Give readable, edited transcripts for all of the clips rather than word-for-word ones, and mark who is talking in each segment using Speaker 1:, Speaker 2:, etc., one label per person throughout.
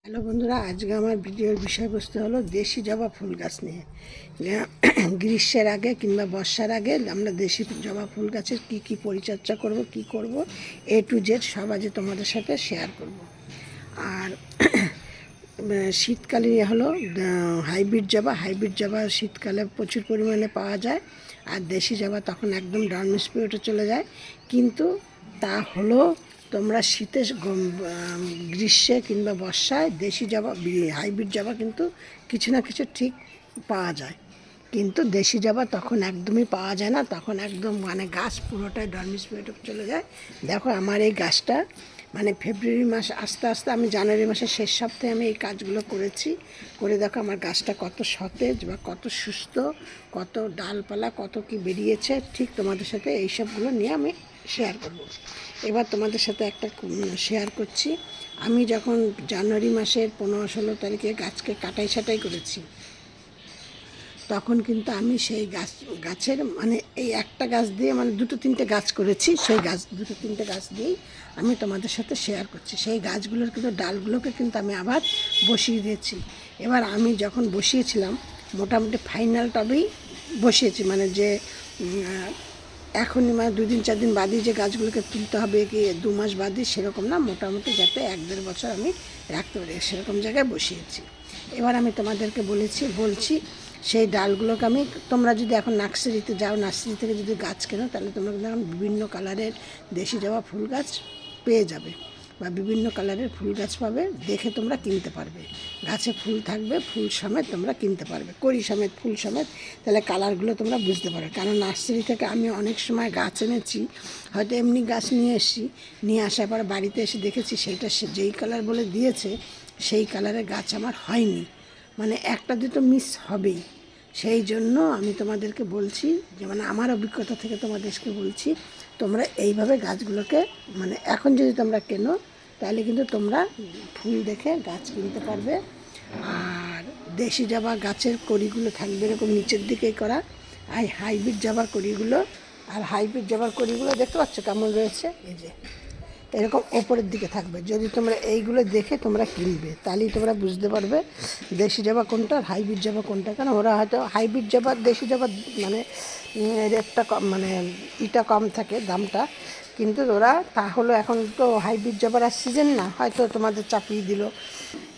Speaker 1: Hello বন্ধুরা, আজকে আমার ভিডিওর বিষয়বস্তু হলো দেশি জবা ফুল গাছ নিয়ে। গ্রীষ্মের আগে কিংবা বর্ষার আগে আমরা দেশি জবা ফুল গাছের কী পরিচর্যা করব, কি করব, A to Z সব আজ তোমাদের সাথে শেয়ার করব। আর শীতকালে হলো হাইব্রিড জবা শীতকালে প্রচুর পরিমাণে পাওয়া যায়, আর দেশি জবা তখন একদম ডরমেন্ট পিরিয়ডে চলে যায়। কিন্তু তা হলো তোমরা গ্রীষ্মে কিংবা বর্ষায় দেশি জবা হাইব্রিড জবা কিন্তু কিছু না কিছু ঠিক পাওয়া যায়, কিন্তু দেশি জবা তখন একদমই পাওয়া যায় না। তখন একদম গাছ পুরোটাই ডরমেন্ট পিরিয়ডে চলে যায়। দেখো আমার এই গাছটা ফেব্রুয়ারি মাস আস্তে আস্তে আমি জানুয়ারি মাসের শেষ সপ্তাহে আমি এই কাজগুলো করেছি। দেখো আমার গাছটা কত সতেজ বা কত সুস্থ, কত ডালপালা কত কি বেরিয়েছে। ঠিক তোমাদের সাথে এইসবগুলো নিয়ে আমি শেয়ার করব। এবার তোমাদের সাথে একটা শেয়ার করছি। আমি যখন জানুয়ারি মাসের 15-16 তারিখে গাছকে কাটাই ছাঁটাই করেছি, তখন কিন্তু আমি সেই গাছের এই একটা গাছ দিয়ে দুটো তিনটে গাছ করেছি। সেই দুটো তিনটে গাছ দিয়েই আমি তোমাদের সাথে শেয়ার করছি। সেই গাছগুলোর কিন্তু ডালগুলোকে কিন্তু আমি আবার বসিয়ে দিয়েছি। এবার আমি যখন বসিয়েছিলাম মোটামুটি ফাইনাল টবেই বসিয়েছি, যে এখনই 2 দিন 4 দিন বাদই যে গাছগুলোকে তুলতে হবে কি 2 মাস বাদই, সেরকম না, মোটামুটি যাতে 1-1.5 বছর আমি রাখতে পারি সেরকম জায়গায় বসিয়েছি। এবার আমি তোমাদেরকে বলছি সেই ডালগুলোকে তোমরা যদি এখন নার্সারিতে যাও, নার্সারি থেকে যদি গাছ কেনো, তাহলে তোমরা কিন্তু এখন বিভিন্ন কালারের দেশি জবা ফুল গাছ পেয়ে যাবে, বা বিভিন্ন কালারের ফুল গাছ পাবে, দেখে তোমরা কিনতে পারবে। গাছে ফুল থাকবে, ফুল সমেত তোমরা কিনতে পারবে, কড়ি সমেত ফুল সমেত। তাহলে কালারগুলো তোমরা বুঝতে পারবে। কারণ নার্সারি থেকে আমি অনেক সময় গাছ এনেছি, হয়তো এমনি গাছ নিয়ে আসার পর বাড়িতে এসে দেখেছি সেইটা যেই কালার বলে দিয়েছে সেই কালারের গাছ আমার হয়নি, একটা দুটো মিস হবেই। সেই জন্য আমি তোমাদেরকে বলছি যে আমার অভিজ্ঞতা থেকে তোমাদেরকে বলছি, তোমরা এইভাবে গাছগুলোকে এখন যদি তোমরা কেনো, তাহলে কিন্তু তোমরা ফুল দেখে গাছ কিনতে পারবে। আর দেশি জবা গাছের কড়িগুলো থাকবে এরকম নিচের দিকেই করা, আর হাইব্রিড জবার কড়িগুলো দেখতে পাচ্ছ কেমন রয়েছে, এই যে এরকম ওপরের দিকে থাকবে। যদি তোমরা এইগুলো দেখে তোমরা কিনবে, তাহলেই তোমরা বুঝতে পারবে দেশি জবা কোনটা আর হাইব্রিড জবা কোনটা। কারণ ওরা হয়তো হাইব্রিড জবা দেশি জবা রেটটা কম, ইটা কম থাকে দামটা, কিন্তু ওরা তাহলে এখন তো হাইব্রিড জবার আর সিজন না, হয়তো তোমাদের চাপিয়ে দিল।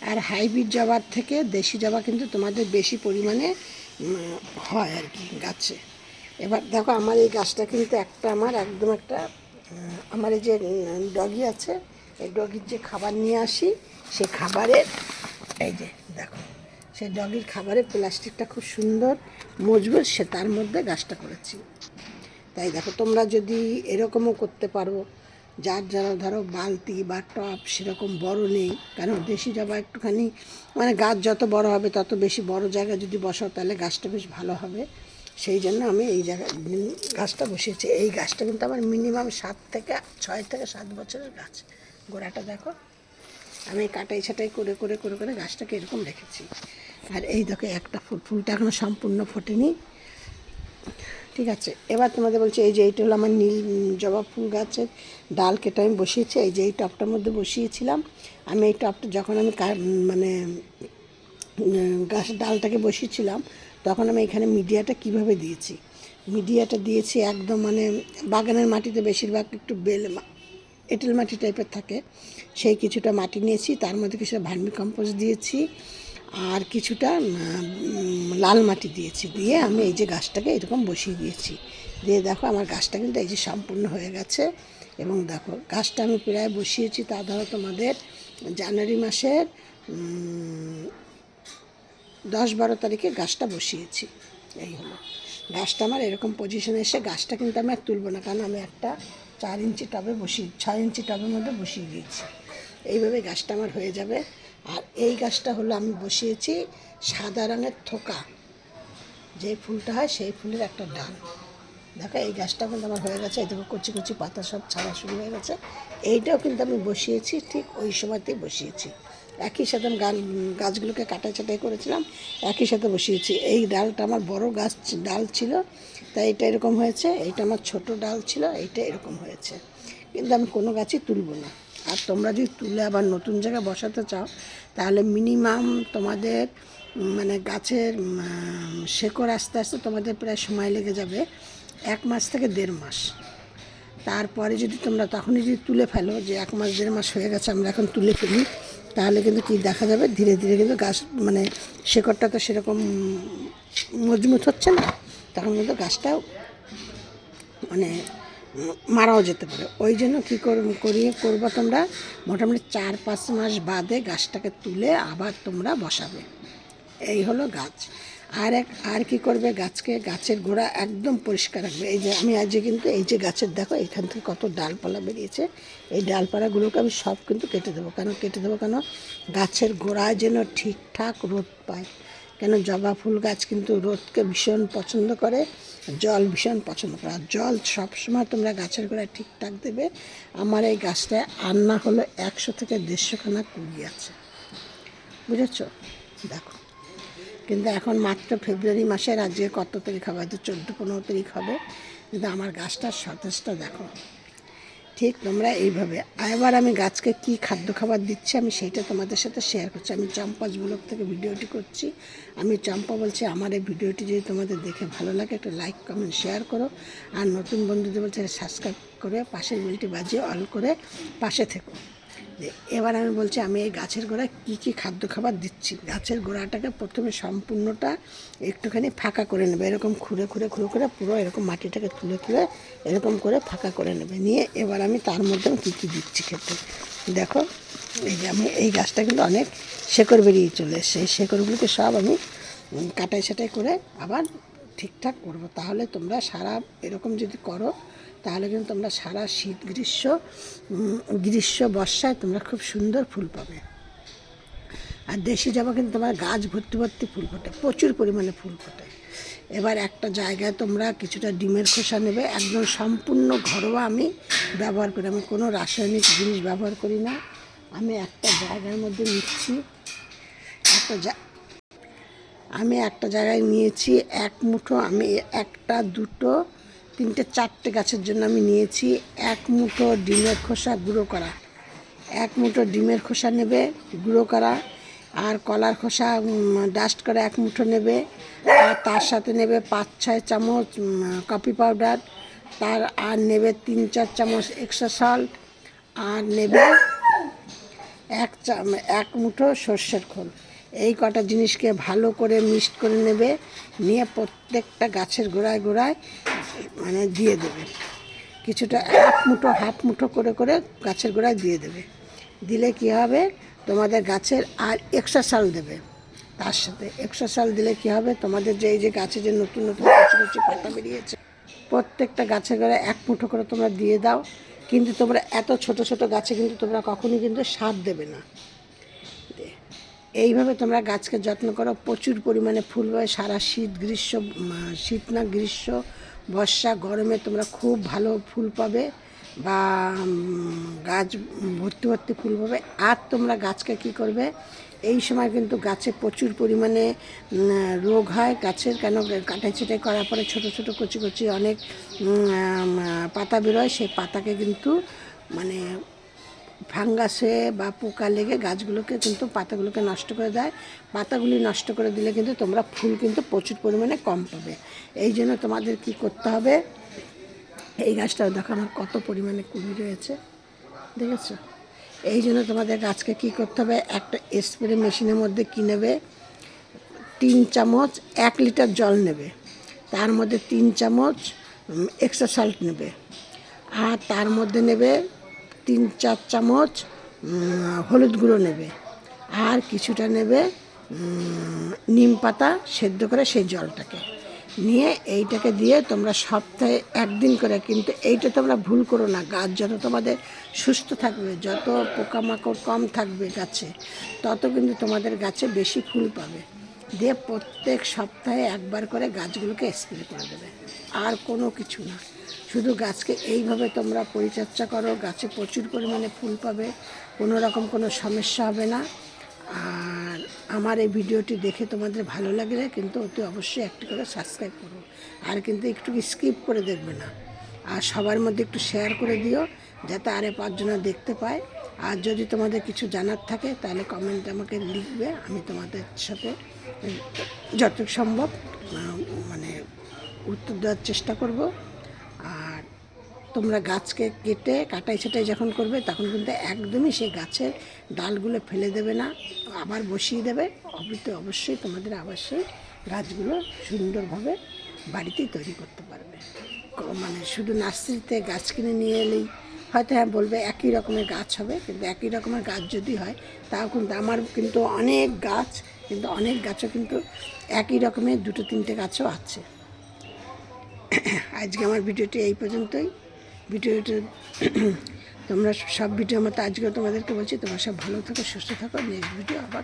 Speaker 1: আর হাইব্রিড জবার থেকে দেশি জবা কিন্তু তোমাদের বেশি পরিমাণে হয় আর কি গাছে। এবার দেখো আমার এই গাছটা কিন্তু আমার একদম আমার এই যে ডগি আছে, এই ডগির যে খাবার নিয়ে আসি, সেই খাবারের এই যে দেখো, সেই ডগির খাবারের প্লাস্টিকটা খুব সুন্দর মজবুত, তার মধ্যে গাছটা করেছি। তাই দেখো তোমরা যদি এরকমও করতে পারো, যারা ধরো বালতি বা টব সেরকম বড় নেই, কারণ দেশি জবা একটুখানি গাছ যত বড় হবে তত বেশি বড় জায়গায় যদি বসাও তাহলে গাছটা বেশ ভালো হবে। সেই জন্য আমি এই জায়গায় গাছটা বসিয়েছি। এই গাছটা কিন্তু আমার মিনিমাম 6 থেকে 7 বছরের গাছ। গোড়াটা দেখো, আমি কাটাই ছাটাই করে করে করে করে গাছটাকে এরকম রেখেছি। আর এই দেখো একটা ফুলটা এখনও সম্পূর্ণ ফোটেনি, ঠিক আছে। এবার তোমাদের বলছি, এই যে এইটা হলো আমার নীল জবা ফুল গাছের ডাল কেটে আমি বসিয়েছি। এই যে এই টবটার মধ্যে বসিয়েছিলাম আমি। এই টবটা যখন আমি গাছের ডালটাকে বসিয়েছিলাম, তখন আমি এখানে মিডিয়াটা কিভাবে দিয়েছি একদম বাগানের মাটিতে বেশিরভাগ একটু এঁটেল মাটি টাইপের থাকে, সেই কিছুটা মাটি নিয়েছি, তার মধ্যে কিছুটা ভার্মি কম্পোস্ট দিয়েছি, আর কিছুটা লাল মাটি দিয়ে আমি এই যে গাছটাকে এরকম বসিয়ে দিয়েছি। দেখো আমার গাছটা কিন্তু এই যে সম্পূর্ণ হয়ে গেছে। এবং দেখো গাছটা আমি প্রায় বসিয়েছি, তা ধরো তোমাদের জানুয়ারি মাসের 10-12 তারিখে গাছটা বসিয়েছি। এই হলো গাছটা আমার এরকম পজিশনে এসে। গাছটা কিন্তু আমি আর তুলব না, কারণ আমি একটা 4 ইঞ্চি টবে 6 ইঞ্চি টবের মধ্যে বসিয়ে দিয়েছি। এইভাবে গাছটা আমার হয়ে যাবে। আর এই গাছটা হলো আমি বসিয়েছি সাদা রঙের থোকা যে ফুলটা হয়, সেই ফুলের একটা ডাল। দেখো এই গাছটা কিন্তু আমার হয়ে গেছে। এই দেখো কচি কচি পাতা সব ছাড়া শুরু হয়ে গেছে। এইটাও কিন্তু আমি বসিয়েছি ঠিক ওই সময়তেই বসিয়েছি। একই সাথে আমি গাছগুলোকে কাটাই ছাটাই করেছিলাম, একই সাথে বসিয়েছি। এই ডালটা আমার বড় ডাল ছিল, তাই এটা এরকম হয়েছে। এইটা আমার ছোট ডাল ছিল, এইটা এরকম হয়েছে। কিন্তু আমি কোনো গাছই তুলব না। আর তোমরা যদি তুলে আবার নতুন জায়গায় বসাতে চাও তাহলে মিনিমাম তোমাদের মানে গাছের শেকড় আস্তে আস্তে তোমাদের প্রায় সময় লেগে যাবে 1 মাস থেকে 1.5 মাস। তারপরে যদি তোমরা তখনই যদি তুলে ফেলো যে 1 মাস 1.5 মাস হয়ে গেছে আমরা এখন তুলে ফেলি, তাহলে কিন্তু কী দেখা যাবে ধীরে ধীরে কিন্তু গাছ মানে শেকড়টা তো সেরকম মজবুত হচ্ছে না, তখন কিন্তু গাছটাও মানে মারাও যেতে পারে। ওই জন্য কী করবো তোমরা মোটামুটি 4-5 মাস বাদে গাছটাকে তুলে আবার তোমরা বসাবে। এই হলো গাছ। আর কি করবে, গাছের গোড়া একদম পরিষ্কার রাখবে। এই যে আমি আজকে কিন্তু এই যে গাছের দেখো এখান থেকে কত ডালপালা বেরিয়েছে, এই ডালপালাগুলোকে আমি সব কিন্তু কেটে দেবো। কেন গাছের গোড়ায় যেন ঠিকঠাক রোদ পায়। কেন জবা ফুল গাছ কিন্তু রোদকে ভীষণ পছন্দ করে, জল ভীষণ পছন্দ করে। আর জল সবসময় তোমরা গাছের গোড়ায় ঠিকঠাক দেবে। আমার এই গাছটায় আন্না হলো 100 থেকে 150 খানা কুড়ি আছে, বুঝেছ? দেখো কিন্তু এখন মাত্র ফেব্রুয়ারি মাসের আজকে কত তারিখ হবে, হয়তো 14-15 তারিখ হবে, কিন্তু আমার গাছটার সতেজটা দেখো। ঠিক তোমরা এইভাবে। এবার আমি গাছকে কি খাদ্য খাবার দিচ্ছি আমি সেইটা তোমাদের সাথে শেয়ার করছি। আমি চম্পাস ব্লগ থেকে ভিডিওটি করছি। আমি চম্পা বলছি, আমার এই ভিডিওটি যদি তোমাদের দেখে ভালো লাগে একটা লাইক কমেন্ট শেয়ার করো, আর নতুন বন্ধুদের বলছে সাবস্ক্রাইব করে পাশের বেলটি বাজিয়ে অল করে পাশে থেকো। এবার আমি বলছি আমি এই গাছের গোড়ায় কী খাদ্য খাবার দিচ্ছি। গাছের গোড়াটাকে প্রথমে সম্পূর্ণটা একটুখানি ফাঁকা করে নেবে, এরকম খুঁড়ে পুরো এরকম মাটিটাকে তুলে এরকম করে ফাঁকা করে নেবে। নিয়ে এবার আমি তার মধ্যে কী দিচ্ছি খেতে। দেখো এই যে আমি এই গাছটা কিন্তু অনেক শেকড় বেরিয়ে চলে এসছে, এই শেকড়গুলোকে সব আমি কাটাই করে আবার ঠিকঠাক করবো। তাহলে তোমরা সারা এরকম যদি করো তাহলে কিন্তু তোমরা সারা শীত গ্রীষ্ম বর্ষায় তোমরা খুব সুন্দর ফুল পাবে। আর দেশি জবা কিন্তু তোমার গাছ ভর্তি ফুল ফোটে, প্রচুর পরিমাণে ফুল ফোটে। এবার একটা জায়গায় তোমরা কিছুটা ডিমের খোসা নেবে, একদম সম্পূর্ণ ঘরোয়া আমি ব্যবহার করি, আমি কোনো রাসায়নিক জিনিস ব্যবহার করি না। আমি একটা জায়গার মধ্যে নিচ্ছি, আমি একটা জায়গায় নিয়েছি 1 মুঠো, আমি 1টা 2টো 3টে 4টে গাছের জন্য আমি নিয়েছি 1 মুঠো ডিমের খোসা গুঁড়ো করা। 1 মুঠো ডিমের খোসা নেবে গুঁড়ো করা, আর কলার খোসা ডাস্ট করে 1 মুঠো নেবে, আর তার সাথে নেবে 5-6 চামচ কফি পাউডার, আর নেবে 3-4 চামচ এক্সট্রা সল্ট, আর নেবে 1 মুঠো সর্ষের খোল। এই কটা জিনিসকে ভালো করে মিক্সড করে নেবে, নিয়ে প্রত্যেকটা গাছের গোড়ায় মানে দিয়ে দেবে। কিছুটা হাফ মুঠো করে গাছের গোড়ায় দিয়ে দেবে। দিলে কি হবে তোমাদের গাছের, আর এক্সট্রা সাল দেবে তার সাথে। এক্সট্রা সাল দিলে কি হবে তোমাদের যে এই যে গাছে যে নতুন কচি পাতা বেরিয়েছে, প্রত্যেকটা গাছের গোড়ায় 1 মুঠো করে তোমরা দিয়ে দাও। কিন্তু তোমরা এত ছোট গাছে কিন্তু তোমরা কখনোই কিন্তু সার দেবে না। এইভাবে তোমরা গাছকে যত্ন করো, প্রচুর পরিমাণে ফুল পাবে সারা গ্রীষ্ম বর্ষা গরমে তোমরা খুব ভালো ফুল পাবে, বা গাছ ভর্তি ফুল পাবে। আর তোমরা গাছকে কি করবে, এই সময় কিন্তু গাছে প্রচুর পরিমাণে রোগ হয় গাছের, কেন কাটাই করার পরে ছোট কচি অনেক পাতা বেরোয়, সেই পাতাকে কিন্তু মানে ফাঙ্গাসে বা পোকা লেগে গাছগুলোকে কিন্তু পাতাগুলোকে নষ্ট করে দেয়। পাতাগুলি নষ্ট করে দিলে কিন্তু তোমরা ফুল কিন্তু প্রচুর পরিমাণে কম পাবে। এই জন্য তোমাদের কি করতে হবে, এই গাছটাও দেখো আমার কত পরিমাণে কুড়ি রয়েছে, দেখেছো? এই জন্য তোমাদের গাছকে কি করতে হবে, একটা স্প্রে মেশিনের মধ্যে কি নেবে, 3 চামচ 1 লিটার জল নেবে, তার মধ্যে 3 চামচ এক্সট্রা সল্ট নেবে, আর তার মধ্যে নেবে 3-4 চামচ হলুদ গুঁড়ো নেবে, আর কিছুটা নেবে নিম পাতা সেদ্ধ করে সেই জলটাকে নিয়ে এইটাকে দিয়ে তোমরা সপ্তাহে 1 দিন করে, কিন্তু এইটা তোমরা ভুল করো না। গাছ যত তোমাদের সুস্থ থাকবে, যত পোকামাকড় কম থাকবে গাছে, তত কিন্তু তোমাদের গাছে বেশি ফুল পাবে। দিয়ে প্রত্যেক সপ্তাহে 1 বার করে গাছগুলোকে স্প্রে করে দেবে, আর কোনো কিছু না। শুধু গাছকে এইভাবে তোমরা পরিচর্যা করো, গাছে প্রচুর পরিমাণে ফুল পাবে, কোনো রকম কোনো সমস্যা হবে না। আর আমার এই ভিডিওটি দেখে তোমাদের ভালো লাগলে কিন্তু অতি অবশ্যই একটি করে সাবস্ক্রাইব করো, আর কিন্তু একটু স্কিপ করে দেখবে না, আর সবার মধ্যে একটু শেয়ার করে দিও যাতে আরে 5 জনা দেখতে পায়। আর যদি তোমাদের কিছু জানার থাকে তাহলে কমেন্টে আমাকে লিখবে, আমি তোমাদের সাথে যতটুকু সম্ভব মানে উত্তর দেওয়ার চেষ্টা করব। আর তোমরা গাছকে কেটে কাটাই ছাটাই যখন করবে তখন কিন্তু একদমই সেই গাছের ডালগুলো ফেলে দেবে না, আবার বসিয়ে দেবে। অবশ্যই তোমাদের আবার সেই গাছগুলো সুন্দরভাবে বাড়িতেই তৈরি করতে পারবে। মানে শুধু নার্সারিতে গাছ কিনে নিয়ে এলেই হয়তো হ্যাঁ বলবে একই রকমের গাছ হবে, কিন্তু একই রকমের গাছ যদি হয় তাও কিন্তু আমার কিন্তু অনেক গাছ, কিন্তু অনেক গাছও কিন্তু একই রকমের 2-3টে গাছও আছে। আজকে আমার ভিডিওটি এই পর্যন্তই। ভিডিওটা তোমরা সব ভিডিও মতো আজকেও তোমাদেরকে বলছি তোমরা সব ভালো থাকো, সুস্থ থাকো। নেক্সট ভিডিও আবার